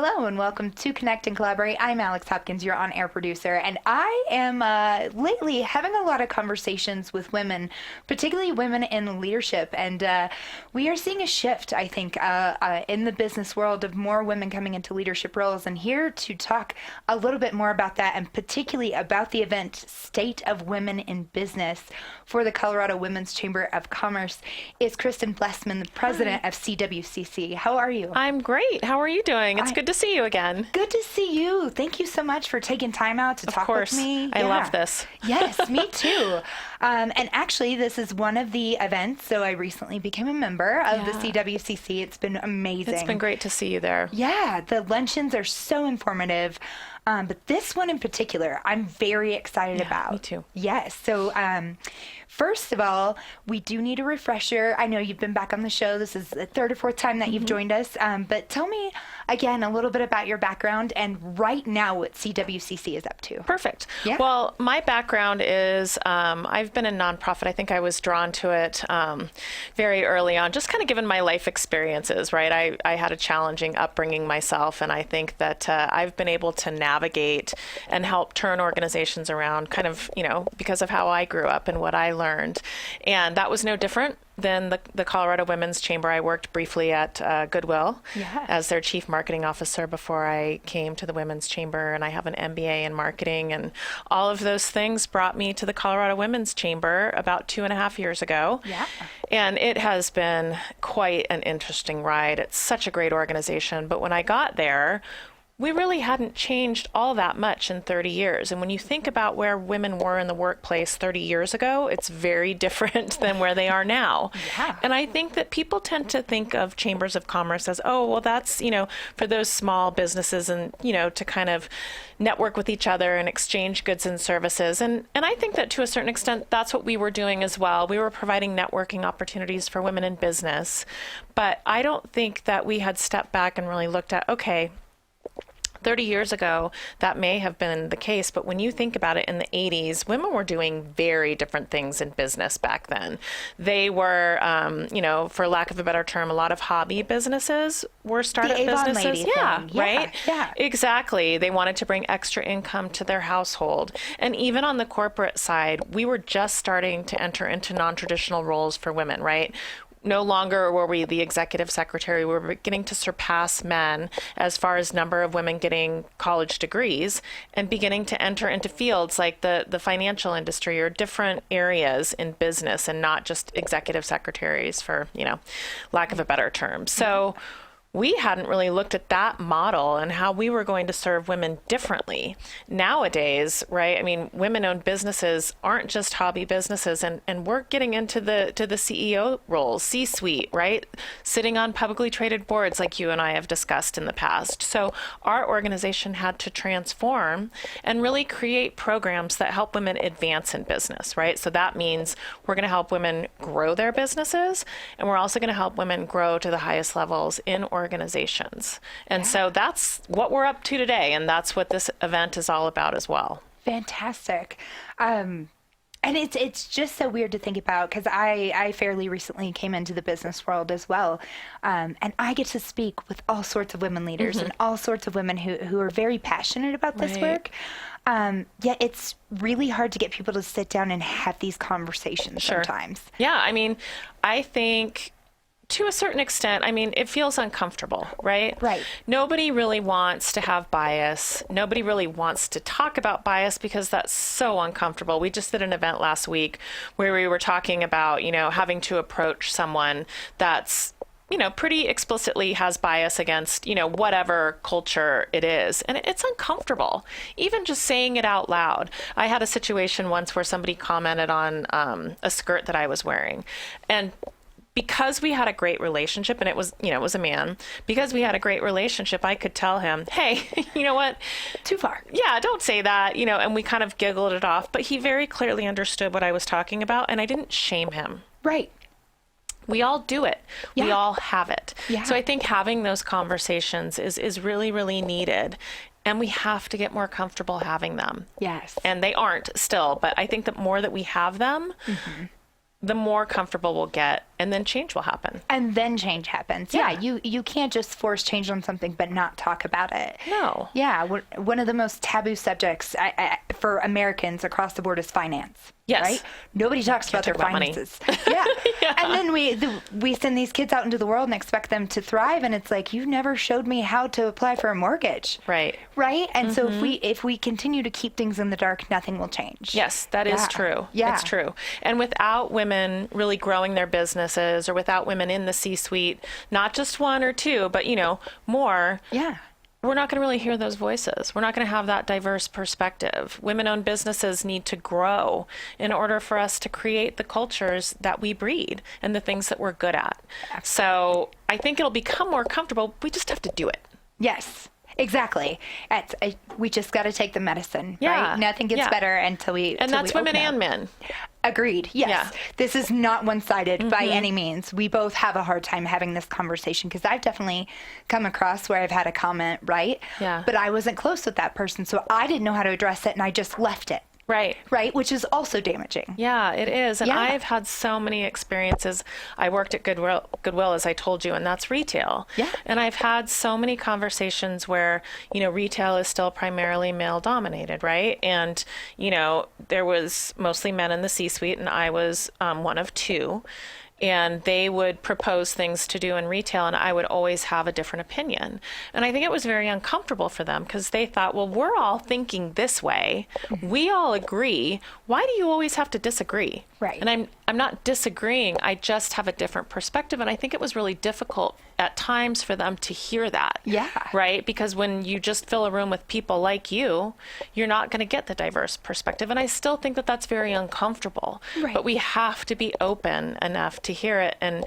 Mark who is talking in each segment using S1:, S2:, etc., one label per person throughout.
S1: Hello and welcome to Connect and Collaborate. I'm Alex Hopkins, your on-air producer, and I am lately having a lot of conversations with women, particularly women in leadership, and we are seeing a shift, I think, in the business world of more women coming into leadership roles. And here to talk a little bit more about that, and particularly about the event State of Women in Business for the Colorado Women's Chamber of Commerce, is Kristen Blessman, the president of CWCC. How are you?
S2: I'm great. How are you doing? It's good to see you again.
S1: Good to see you. Thank you so much for taking time out to talk with me.
S2: Of course. I love this.
S1: Yes, me too. And actually, this is one of the events. So I recently became a member of the CWCC. It's been amazing.
S2: It's been great to see you there.
S1: Yeah, the luncheons are so informative. But this one in particular, I'm very excited about.
S2: Me too.
S1: Yes. So first of all, we do need a refresher. I know you've been back on the show. This is the third or fourth time that you've joined us. But tell me again a little bit about your background and right now what CWCC is up to.
S2: Perfect.
S1: Yeah.
S2: Well, my background is I've been in nonprofit. I think I was drawn to it very early on, just kind of given my life experiences, right? I had a challenging upbringing myself, and I think that I've been able to navigate and help turn organizations around kind of, because of how I grew up and what I learned. And that was no different than the Colorado Women's Chamber. I worked briefly at Goodwill as their chief marketing officer before I came to the Women's Chamber, and I have an MBA in marketing, and all of those things brought me to the Colorado Women's Chamber about 2.5 years ago.
S1: Yeah.
S2: And it has been quite an interesting ride. It's such a great organization, but when I got there, we really hadn't changed all that much in 30 years. And when you think about where women were in the workplace 30 years ago, it's very different than where they are now.
S1: Yeah.
S2: And I think that people tend to think of chambers of commerce as, oh, well, that's, for those small businesses and, to kind of network with each other and exchange goods and services. And I think that to a certain extent, that's what we were doing as well. We were providing networking opportunities for women in business. But I don't think that we had stepped back and really looked at, okay, 30 years ago, that may have been the case, but when you think about it, in the 80s, women were doing very different things in business back then. They were, for lack of a better term, a lot of hobby businesses were startup businesses. Right?
S1: Yeah.
S2: Exactly. They wanted to bring extra income to their household. And even on the corporate side, we were just starting to enter into non-traditional roles for women, right? No longer were we the executive secretary. We were beginning to surpass men as far as number of women getting college degrees and beginning to enter into fields like the financial industry or different areas in business and not just executive secretaries for, lack of a better term. So we hadn't really looked at that model and how we were going to serve women differently. Nowadays, right, women-owned businesses aren't just hobby businesses, and we're getting into the CEO roles, C-suite, right, sitting on publicly traded boards like you and I have discussed in the past. So our organization had to transform and really create programs that help women advance in business, right? So that means we're going to help women grow their businesses, and we're also going to help women grow to the highest levels in organizations. And so that's what we're up to today. And that's what this event is all about as well.
S1: Fantastic. And it's just so weird to think about because I fairly recently came into the business world as well. And I get to speak with all sorts of women leaders and all sorts of women who are very passionate about this work. Yet it's really hard to get people to sit down and have these conversations sometimes.
S2: Yeah. I think to a certain extent, it feels uncomfortable, right?
S1: Right.
S2: Nobody really wants to have bias. Nobody really wants to talk about bias because that's so uncomfortable. We just did an event last week where we were talking about, having to approach someone that's, pretty explicitly has bias against, whatever culture it is. And it's uncomfortable, even just saying it out loud. I had a situation once where somebody commented on a skirt that I was wearing. And because we had a great relationship, and it was a man, because we had a great relationship, I could tell him, hey, you know what?
S1: Too far.
S2: Yeah, don't say that, and we kind of giggled it off. But he very clearly understood what I was talking about, and I didn't shame him.
S1: Right.
S2: We all do it.
S1: Yeah.
S2: We all have it.
S1: Yeah.
S2: So I think having those conversations is really, really needed. And we have to get more comfortable having them.
S1: Yes.
S2: And they aren't still, but I think the more that we have them, the more comfortable we'll get, and then change will happen.
S1: And then change happens. Yeah, you can't just force change on something but not talk about it.
S2: No.
S1: Yeah, one of the most taboo subjects for Americans across the board is finance.
S2: Yes.
S1: Right? Nobody talks about their finances. Yeah. And then we send these kids out into the world and expect them to thrive, and it's like, you never showed me how to apply for a mortgage.
S2: Right.
S1: Right? And so if we continue to keep things in the dark, nothing will change.
S2: Yes, that is true.
S1: Yeah.
S2: It's true. And without women really growing their businesses, or without women in the C-suite, not just one or two, but more.
S1: Yeah.
S2: We're not going to really hear those voices. We're not going to have that diverse perspective. Women-owned businesses need to grow in order for us to create the cultures that we breed and the things that we're good at. Absolutely. So I think it'll become more comfortable. We just have to do it.
S1: Yes, exactly. We just got to take the medicine, right? Nothing gets better until we
S2: And that's women and men.
S1: Agreed. Yes.
S2: Yeah.
S1: This is not one-sided by any means. We both have a hard time having this conversation, because I've definitely come across where I've had a comment, right?
S2: Yeah.
S1: But I wasn't close with that person, so I didn't know how to address it, and I just left it.
S2: Right.
S1: Right, which is also damaging.
S2: Yeah, it is. And I've had so many experiences. I worked at Goodwill, as I told you, and that's retail.
S1: Yeah.
S2: And I've had so many conversations where, retail is still primarily male dominated, right? And, there was mostly men in the C-suite, and I was one of two. And they would propose things to do in retail, and I would always have a different opinion. And I think it was very uncomfortable for them, because they thought, well, we're all thinking this way. We all agree. Why do you always have to disagree?
S1: Right.
S2: And I'm not disagreeing. I just have a different perspective. And I think it was really difficult at times for them to hear that.
S1: Yeah.
S2: Right? Because when you just fill a room with people like you're not going to get the diverse perspective. And I still think that that's very uncomfortable.
S1: Right.
S2: But we have to be open enough to hear it. And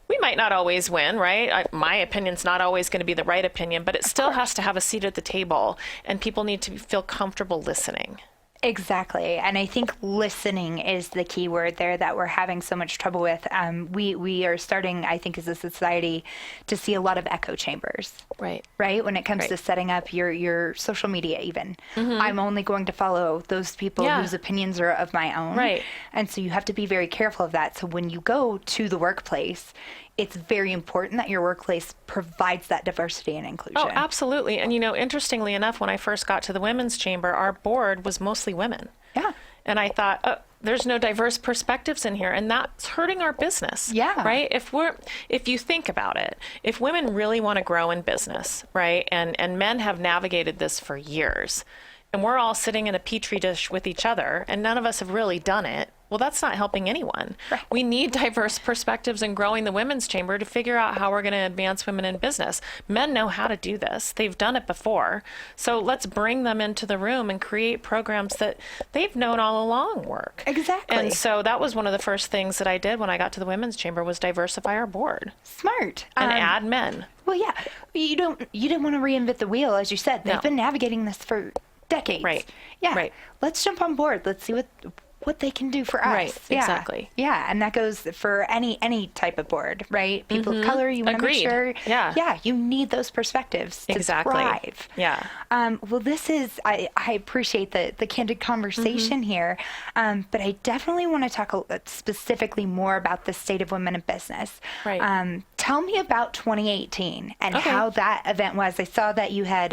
S2: we might not always win, right? My opinion's not always going to be the right opinion, but it still has to have a seat at the table. And people need to feel comfortable listening.
S1: Exactly. And I think listening is the key word there that we're having so much trouble with. We are starting, I think, as a society to see a lot of echo chambers.
S2: Right.
S1: Right? When it comes to setting up your social media even. I'm only going to follow those people whose opinions are of my own.
S2: Right.
S1: And so you have to be very careful of that. So when you go to the workplace, it's very important that your workplace provides that diversity and inclusion.
S2: Oh, absolutely. And, interestingly enough, when I first got to the Women's Chamber, our board was mostly women.
S1: Yeah.
S2: And I thought, oh, there's no diverse perspectives in here, and that's hurting our business.
S1: Yeah.
S2: Right? If you think about it, if women really want to grow in business, right, and men have navigated this for years, and we're all sitting in a petri dish with each other, and none of us have really done it, well, that's not helping anyone.
S1: Right.
S2: We need diverse perspectives in growing the Women's Chamber to figure out how we're going to advance women in business. Men know how to do this. They've done it before. So let's bring them into the room and create programs that they've known all along work.
S1: Exactly.
S2: And so that was one of the first things that I did when I got to the Women's Chamber, was diversify our board.
S1: Smart.
S2: And add men.
S1: Well, yeah. You didn't want to reinvent the wheel, as you said. They've been navigating this for decades.
S2: Right.
S1: Yeah.
S2: Right.
S1: Let's jump on board. Let's see what they can do for us.
S2: Right, exactly.
S1: Yeah, and that goes for any type of board, right? People of color, you want to make sure. Yeah, you need those perspectives to thrive.
S2: Yeah.
S1: Well, this is, I appreciate the candid conversation here, but I definitely want to talk specifically more about the state of women in business.
S2: Right.
S1: Tell me about 2018 and how that event was. I saw that you had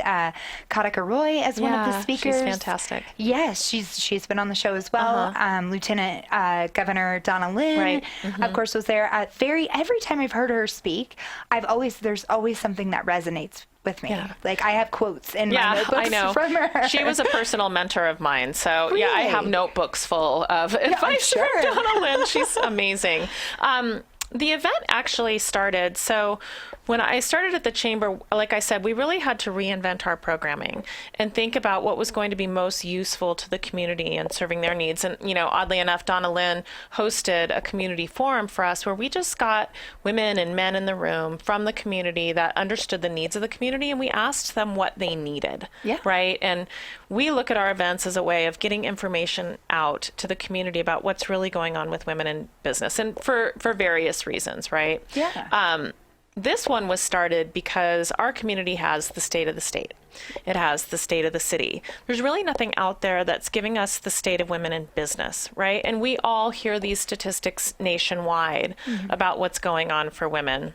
S1: Kadika Roy as one of the speakers.
S2: She's fantastic.
S1: Yes, she's been on the show as well. Lieutenant Governor Donna Lynn, of course, was there. Every time I've heard her speak, there's always something that resonates with me. Yeah. Like, I have quotes in my notebooks from her.
S2: She was a personal mentor of mine. So
S1: really?
S2: I have notebooks full of advice from Donna Lynn. She's amazing. The event actually started, so when I started at the Chamber, like I said, we really had to reinvent our programming and think about what was going to be most useful to the community and serving their needs. And, oddly enough, Donna Lynn hosted a community forum for us where we just got women and men in the room from the community that understood the needs of the community, and we asked them what they needed. Yeah. Right? And we look at our events as a way of getting information out to the community about what's really going on with women in business, and for various reasons, right?
S1: Yeah.
S2: this one was started because our community has the state of the state. It has the state of the city. There's really nothing out there that's giving us the state of women in business, right? And we all hear these statistics nationwide about what's going on for women.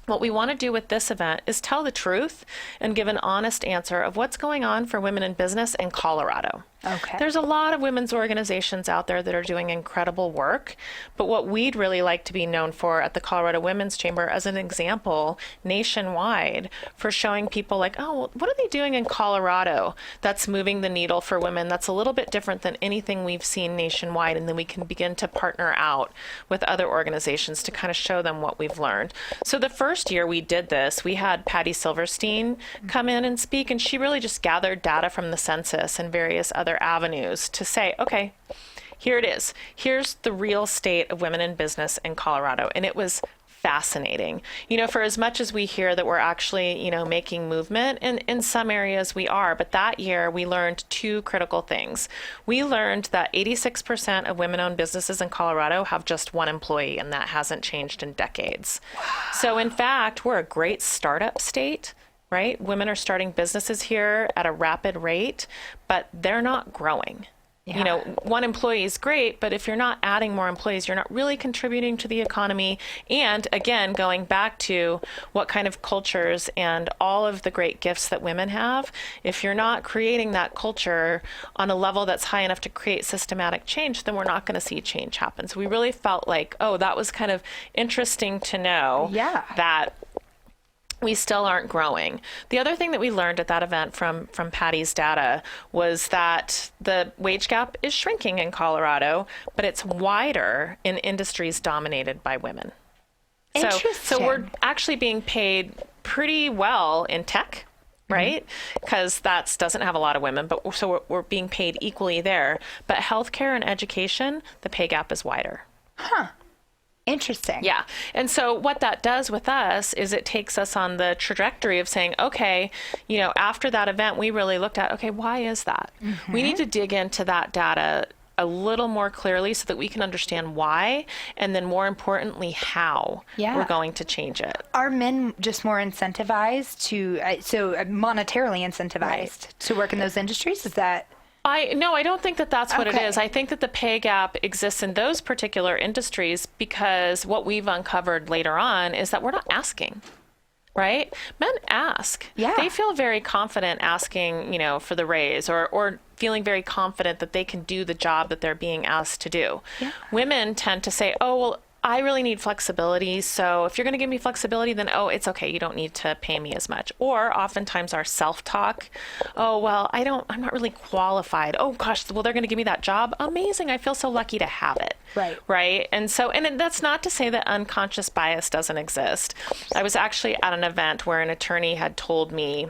S2: What we want to do with this event is tell the truth and give an honest answer of what's going on for women in business in Colorado.
S1: Okay.
S2: There's a lot of women's organizations out there that are doing incredible work, but what we'd really like to be known for at the Colorado Women's Chamber as an example nationwide for showing people like, oh, well, what are they doing in Colorado that's moving the needle for women that's a little bit different than anything we've seen nationwide, and then we can begin to partner out with other organizations to kind of show them what we've learned. So the first year we did this, we had Patty Silverstein come in and speak, and she really just gathered data from the census and various other avenues to say, okay, here it is. Here's the real state of women in business in Colorado. And it was fascinating. You know, for as much as we hear that we're actually, you know, making movement, and in some areas we are, but that year we learned two critical things. We learned that 86% of women-owned businesses in Colorado have just one employee, and that hasn't changed in decades. Wow. So in fact, we're a great startup state. Right? Women are starting businesses here at a rapid rate, but they're not growing. Yeah. You know, one employee is great, but if you're not adding more employees, you're not really contributing to the economy. And again, going back to what kind of cultures and all of the great gifts that women have, if you're not creating that culture on a level that's high enough to create systematic change, then we're not going to see change happen. So we really felt like, oh, that was kind of interesting to know that we still aren't growing. The other thing that we learned at that event from Patty's data was that the wage gap is shrinking in Colorado, but it's wider in industries dominated by women. So we're actually being paid pretty well in tech, right? Because that doesn't have a lot of women, but so we're being paid equally there. But healthcare and education, the pay gap is wider.
S1: Huh. Interesting.
S2: Yeah. And so what that does with us is it takes us on the trajectory of saying, okay, you know, after that event, we really looked at, okay, why is that? We need to dig into that data a little more clearly so that we can understand why, and then more importantly, how we're going to change it.
S1: Are men just more incentivized to, monetarily incentivized to work in those industries? Is that...
S2: No, I don't think that that's what it is. I think that the pay gap exists in those particular industries because what we've uncovered later on is that we're not asking, right? Men ask.
S1: Yeah.
S2: They feel very confident asking, you know, for the raise or feeling very confident that they can do the job that they're being asked to do. Yeah. Women tend to say, oh, well, I really need flexibility. So if you're going to give me flexibility, then, oh, it's okay. You don't need to pay me as much. Or oftentimes our self-talk, oh, well, I'm not really qualified. Oh gosh, well, they're going to give me that job. Amazing. I feel so lucky to have it.
S1: Right.
S2: Right. And so, and that's not to say that unconscious bias doesn't exist. I was actually at an event where an attorney had told me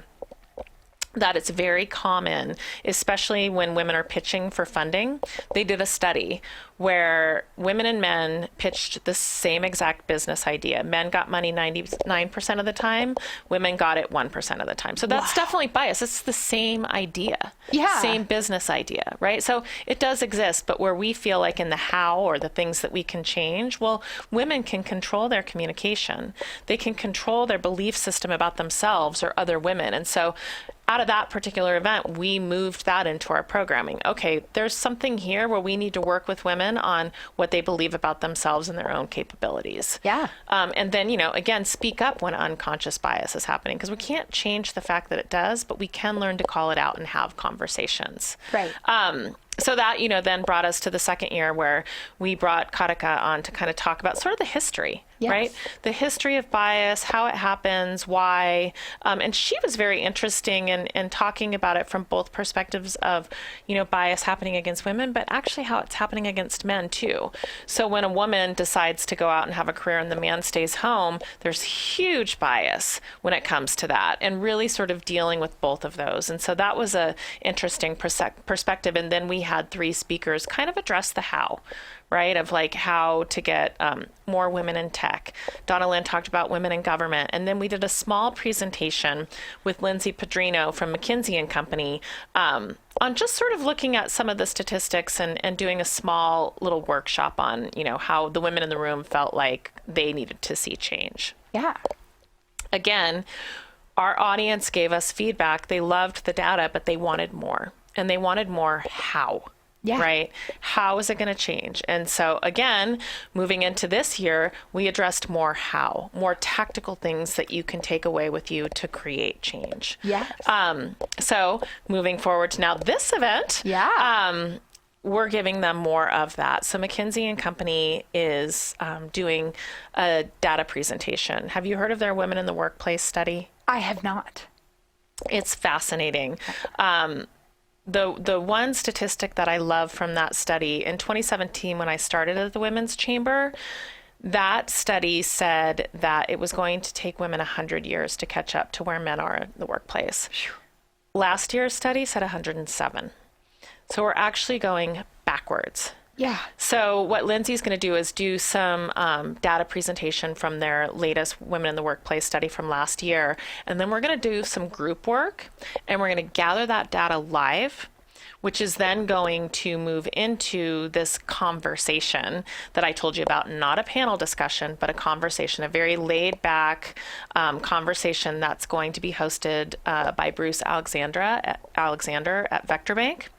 S2: that it's very common, especially when women are pitching for funding. They did a study where women and men pitched the same exact business idea. Men got money 99% of the time, women got it 1% of the time. So that's definitely bias. It's the same idea, same business idea, right? So it does exist, but where we feel like in the how or the things that we can change, well, women can control their communication. They can control their belief system about themselves or other women. And so out of that particular event, we moved that into our programming. Okay, there's something here where we need to work with women on what they believe about themselves and their own capabilities.
S1: Yeah.
S2: And then, you know, again, speak up when unconscious bias is happening, because we can't change the fact that it does, but we can learn to call it out and have conversations.
S1: Right.
S2: So that, you know, then brought us to the second year where we brought Karika on to kind of talk about sort of the history, right? The history of bias, how it happens, why. And she was very interesting in talking about it from both perspectives of, you know, bias happening against women, but actually how it's happening against men too. So when a woman decides to go out and have a career and the man stays home, there's huge bias when it comes to that, and really sort of dealing with both of those. And so that was a interesting perspective. And then we had 3 speakers kind of address the how, right? Of like how to get more women in tech. Donna Lynn talked about women in government. And then we did a small presentation with Lindsay Padrino from McKinsey and Company on just sort of looking at some of the statistics and doing a small little workshop on, you know, how the women in the room felt like they needed to see change.
S1: Yeah.
S2: Again, our audience gave us feedback. They loved the data, but they wanted more. And they wanted more how.
S1: Yeah.
S2: Right? How is it going to change? And so again, moving into this year, we addressed more how, more tactical things that you can take away with you to create change.
S1: Yes.
S2: So moving forward to now this event, we're giving them more of that. So McKinsey and Company is doing a data presentation. Have you heard of their Women in the Workplace study?
S1: I have not.
S2: It's fascinating. The one statistic that I love from that study, in 2017, when I started at the Women's Chamber, that study said that it was going to take women 100 years to catch up to where men are in the workplace. Last year's study said 107. So we're actually going backwards.
S1: Yeah.
S2: So what Lindsay's going to do is do some data presentation from their latest Women in the Workplace study from last year. And then we're going to do some group work, and we're going to gather that data live, which is then going to move into this conversation that I told you about, not a panel discussion, but a conversation, a very laid back conversation that's going to be hosted by Bruce Alexander at Vector Bank,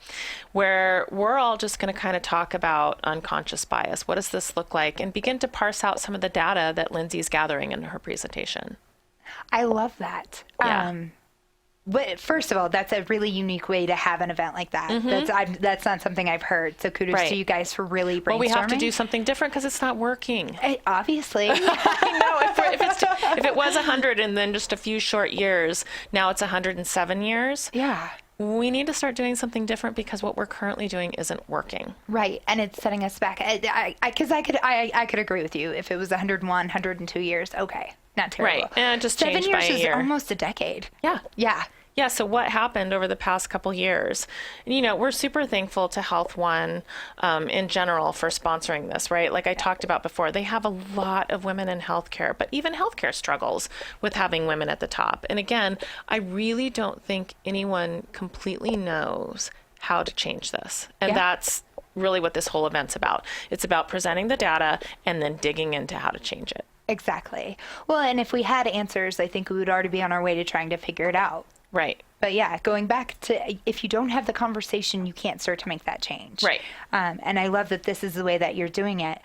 S2: where we're all just going to kind of talk about unconscious bias. What does this look like? And begin to parse out some of the data that Lindsay's gathering in her presentation.
S1: I love that.
S2: Yeah.
S1: But first of all, that's a really unique way to have an event like that. That's not something I've heard. So kudos to you guys for really brainstorming.
S2: Well, we have to do something different because it's not working.
S1: Obviously.
S2: I know. If it was 100 and then just a few short years, now it's 107 years.
S1: Yeah.
S2: We need to start doing something different because what we're currently doing isn't working.
S1: Right. And it's setting us back. Because I could agree with you. If it was 101, 102 years, okay. Not terrible.
S2: Right. And it just
S1: 7
S2: changed
S1: years
S2: by a
S1: is
S2: year.
S1: almost a decade.
S2: Yeah.
S1: Yeah.
S2: Yeah, so what happened over the past couple years? You know, we're super thankful to Health One in general for sponsoring this, right? Like I talked about before, they have a lot of women in healthcare, but even healthcare struggles with having women at the top. And again, I really don't think anyone completely knows how to change this. And that's really what this whole event's about. It's about presenting the data and then digging into how to change it.
S1: Exactly. Well, and if we had answers, I think we would already be on our way to trying to figure it out.
S2: Right.
S1: But yeah, going back to if you don't have the conversation, you can't start to make that change.
S2: Right.
S1: And I love that this is the way that you're doing it.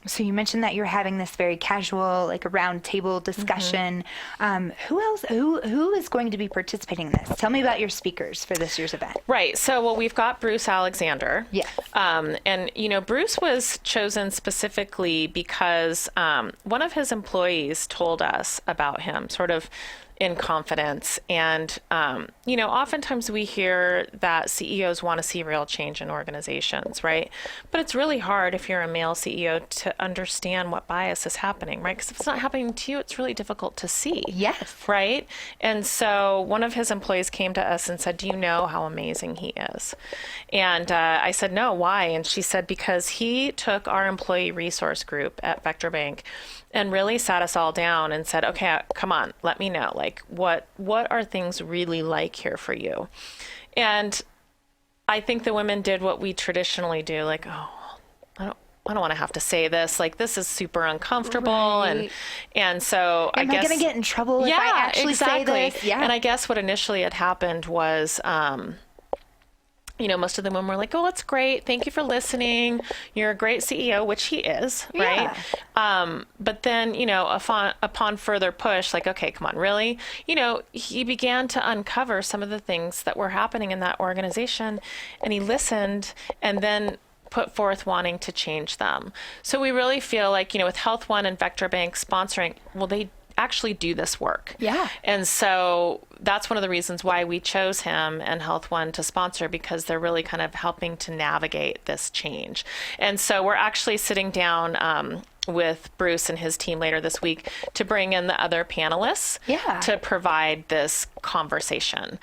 S1: So you mentioned that you're having this very casual, like a round table discussion. Who else? Who is going to be participating in this? Tell me about your speakers for this year's event.
S2: Right. So, well, we've got Bruce Alexander.
S1: Yes.
S2: And, you know, Bruce was chosen specifically because one of his employees told us about him, sort of in confidence. And, you know, oftentimes we hear that CEOs want to see real change in organizations, right? But it's really hard if you're a male CEO to understand what bias is happening, right? Because if it's not happening to you, it's really difficult to see.
S1: Yes.
S2: Right? And so one of his employees came to us and said, do you know how amazing he is? And I said, no, why? And she said, because he took our employee resource group at Vector Bank and really sat us all down and said, okay, come on, let me know, like, what are things really like here for you? And I think the women did what we traditionally do, like, oh, I don't want to have to say this, like, this is super uncomfortable.
S1: Right.
S2: And so
S1: Am I going to get in trouble if I actually say this? Yeah.
S2: And I guess what initially had happened was, you know, most of the women were like, oh, that's great. Thank you for listening. You're a great CEO, which he is, right? But then, you know, upon further push, like, okay, come on, really? You know, he began to uncover some of the things that were happening in that organization, and he listened and then put forth wanting to change them. So we really feel like, you know, with Health One and Vector Bank sponsoring, well, they actually do this work.
S1: Yeah.
S2: And so that's one of the reasons why we chose him and Health One to sponsor, because they're really kind of helping to navigate this change. And so we're actually sitting down with Bruce and his team later this week to bring in the other panelists to provide this conversation.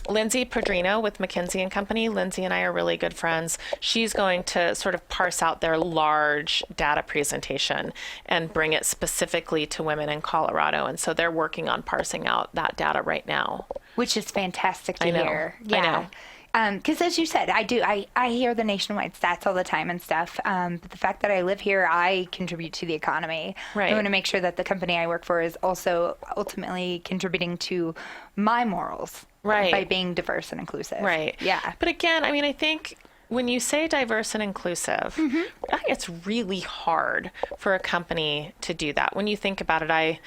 S2: Lindsay Pedrino with McKinsey and Company. Lindsay and I are really good friends. She's going to sort of parse out their large data presentation and bring it specifically to women in Colorado. And so they're working on parsing out that data right now.
S1: Which is fantastic to
S2: I know.
S1: hear.
S2: I know.
S1: Because as you said, I hear the nationwide stats all the time and stuff. But the fact that I live here, I contribute to the economy.
S2: Right.
S1: I want to make sure that the company I work for is also ultimately contributing to my morals.
S2: Right.
S1: By being diverse and inclusive.
S2: Right.
S1: Yeah.
S2: But again, I mean, I think when you say diverse and inclusive, I think it's really hard for a company to do that. When you think about it,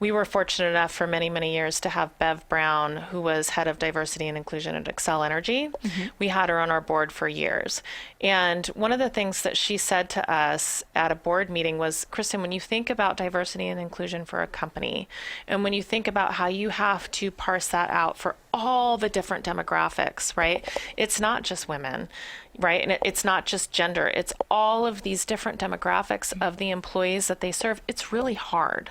S2: we were fortunate enough for many, many years to have Bev Brown, who was head of diversity and inclusion at Excel Energy. We had her on our board for years. And one of the things that she said to us at a board meeting was, Kristen, when you think about diversity and inclusion for a company, and when you think about how you have to parse that out for all the different demographics, right? It's not just women, right? And it's not just gender. It's all of these different demographics of the employees that they serve. It's really hard,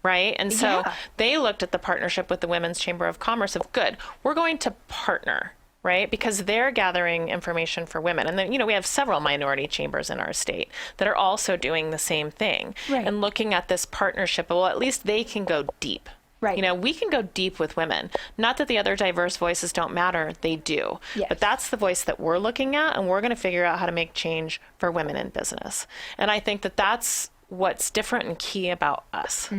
S2: right? And so they looked at the partnership with the Women's Chamber of Commerce of, good, we're going to partner, right? Because they're gathering information for women. And then, we have several minority chambers in our state that are also doing the same thing and looking at this partnership. Well, at least they can go deep. Right. We can go deep with women. Not that the other diverse voices don't matter. They do. Yes. But that's the voice that we're looking at, and we're going to figure out how to make change for women in business. And I think that that's what's different and key about us.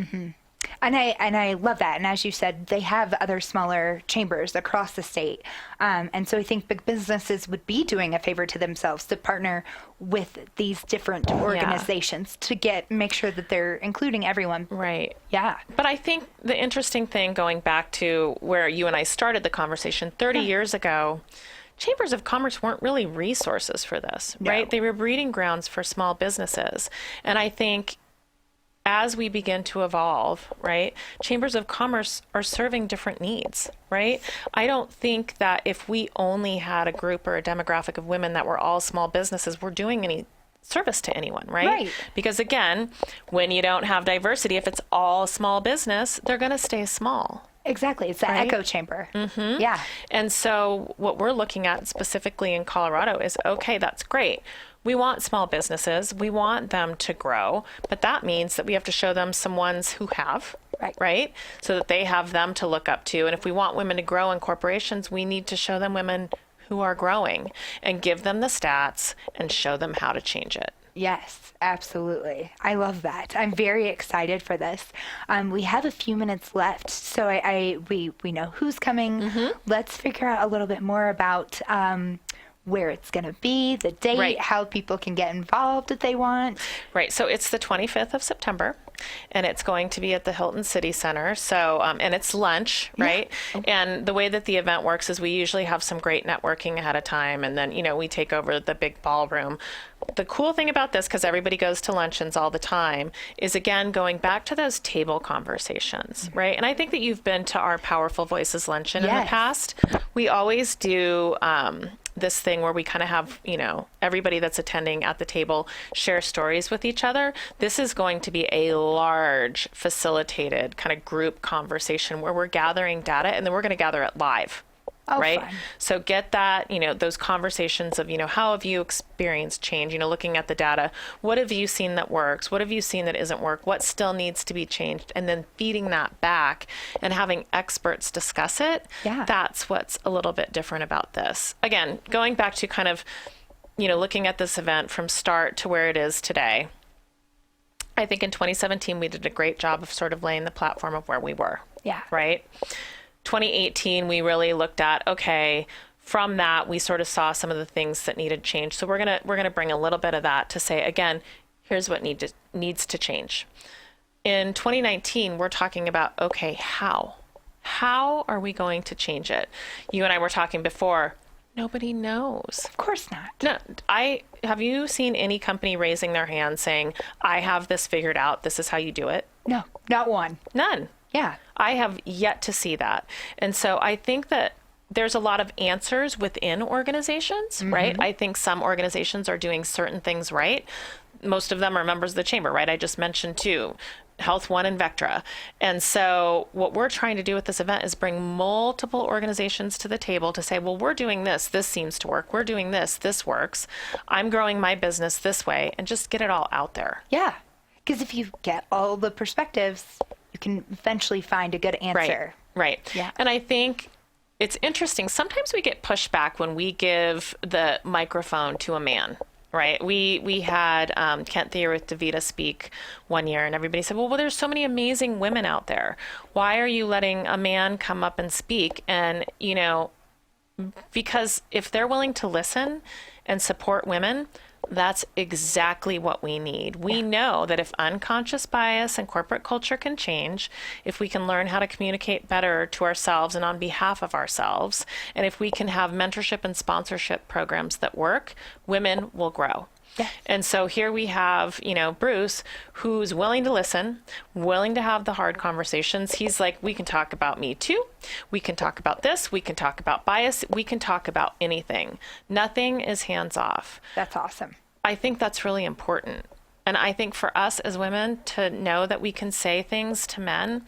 S1: And I love that. And as you said, they have other smaller chambers across the state. And so I think big businesses would be doing a favor to themselves to partner with these different organizations to make sure that they're including everyone.
S2: Right.
S1: Yeah.
S2: But I think the interesting thing, going back to where you and I started the conversation 30 years ago, chambers of commerce weren't really resources for this, right? They were breeding grounds for small businesses. And I think as we begin to evolve, right, chambers of commerce are serving different needs, right? I don't think that if we only had a group or a demographic of women that were all small businesses, we're doing any service to anyone, right? Because again, when you don't have diversity, if it's all small business, they're going to stay small.
S1: Exactly. It's that echo chamber. Yeah.
S2: And so what we're looking at specifically in Colorado is, okay, that's great. We want small businesses. We want them to grow, but that means that we have to show them some ones who have, right? So that they have them to look up to. And if we want women to grow in corporations, we need to show them women who are growing and give them the stats and show them how to change it.
S1: Yes, absolutely. I love that. I'm very excited for this. We have a few minutes left, so we know who's coming. Let's figure out a little bit more about where it's going to be, the date, how people can get involved if they want. Right.
S2: So it's the 25th of September, and it's going to be at the Hilton City Center. So, and it's lunch, right? And the way that the event works is we usually have some great networking ahead of time, and then, we take over the big ballroom. The cool thing about this, because everybody goes to luncheons all the time, is again going back to those table conversations, right? And I think that you've been to our Powerful Voices luncheon in the past. We always do this thing where we kind of have, everybody that's attending at the table share stories with each other. This is going to be a large facilitated kind of group conversation where we're gathering data, and then we're going to gather it live. Right. Fun. So get that, those conversations of, how have you experienced change, looking at the data, what have you seen that works? What have you seen that isn't work? What still needs to be changed? And then feeding that back and having experts discuss it. Yeah. That's what's a little bit different about this. Again, going back to kind of, looking at this event from start to where it is today. I think in 2017, we did a great job of sort of laying the platform of where we were. Yeah. Right. 2018, we really looked at, okay, from that, we sort of saw some of the things that needed change. So we're gonna bring a little bit of that to say, again, here's what needs to change. In 2019, we're talking about, okay, how are we going to change it? You and I were talking before. Nobody knows.
S1: Of course not.
S2: No, have you seen any company raising their hand saying, I have this figured out, this is how you do it?
S1: No, not one.
S2: None.
S1: Yeah.
S2: I have yet to see that. And so I think that there's a lot of answers within organizations, right? I think some organizations are doing certain things right. Most of them are members of the chamber, right? I just mentioned two, Health One and Vectra. And so what we're trying to do with this event is bring multiple organizations to the table to say, well, we're doing this seems to work. We're doing this works. I'm growing my business this way, and just get it all out there.
S1: Yeah. Because if you get all the perspectives, you can eventually find a good answer.
S2: Right. Yeah. And I think it's interesting. Sometimes we get pushback when we give the microphone to a man. Right. We had Kent Thayer with Davita speak one year, and everybody said, well, there's so many amazing women out there. Why are you letting a man come up and speak? And, you know, because if they're willing to listen and support women, that's exactly what we need. We know that if unconscious bias and corporate culture can change, if we can learn how to communicate better to ourselves and on behalf of ourselves, and if we can have mentorship and sponsorship programs that work, women will grow. Yes. And so here we have, you know, Bruce, who's willing to listen, willing to have the hard conversations. He's like, we can talk about Me Too. We can talk about this. We can talk about bias. We can talk about anything. Nothing is hands off.
S1: That's awesome.
S2: I think that's really important. And I think for us as women to know that we can say things to men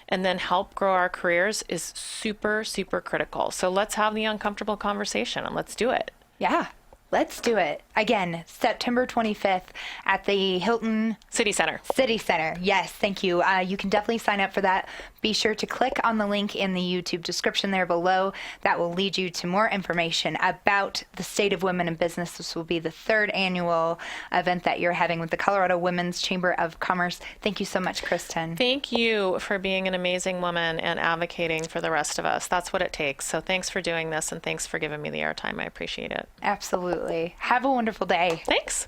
S2: and then help grow our careers is super, super critical. So let's have the uncomfortable conversation and let's do it.
S1: Yeah. Let's do it. Again, September 25th at the Hilton
S2: City Center.
S1: City Center. Yes, thank you. You can definitely sign up for that. Be sure to click on the link in the YouTube description there below. That will lead you to more information about the State of Women in Business. This will be the 3rd annual event that you're having with the Colorado Women's Chamber of Commerce. Thank you so much, Kristen.
S2: Thank you for being an amazing woman and advocating for the rest of us. That's what it takes. So thanks for doing this, and thanks for giving me the airtime. I appreciate it.
S1: Absolutely. Have a wonderful day.
S2: Thanks.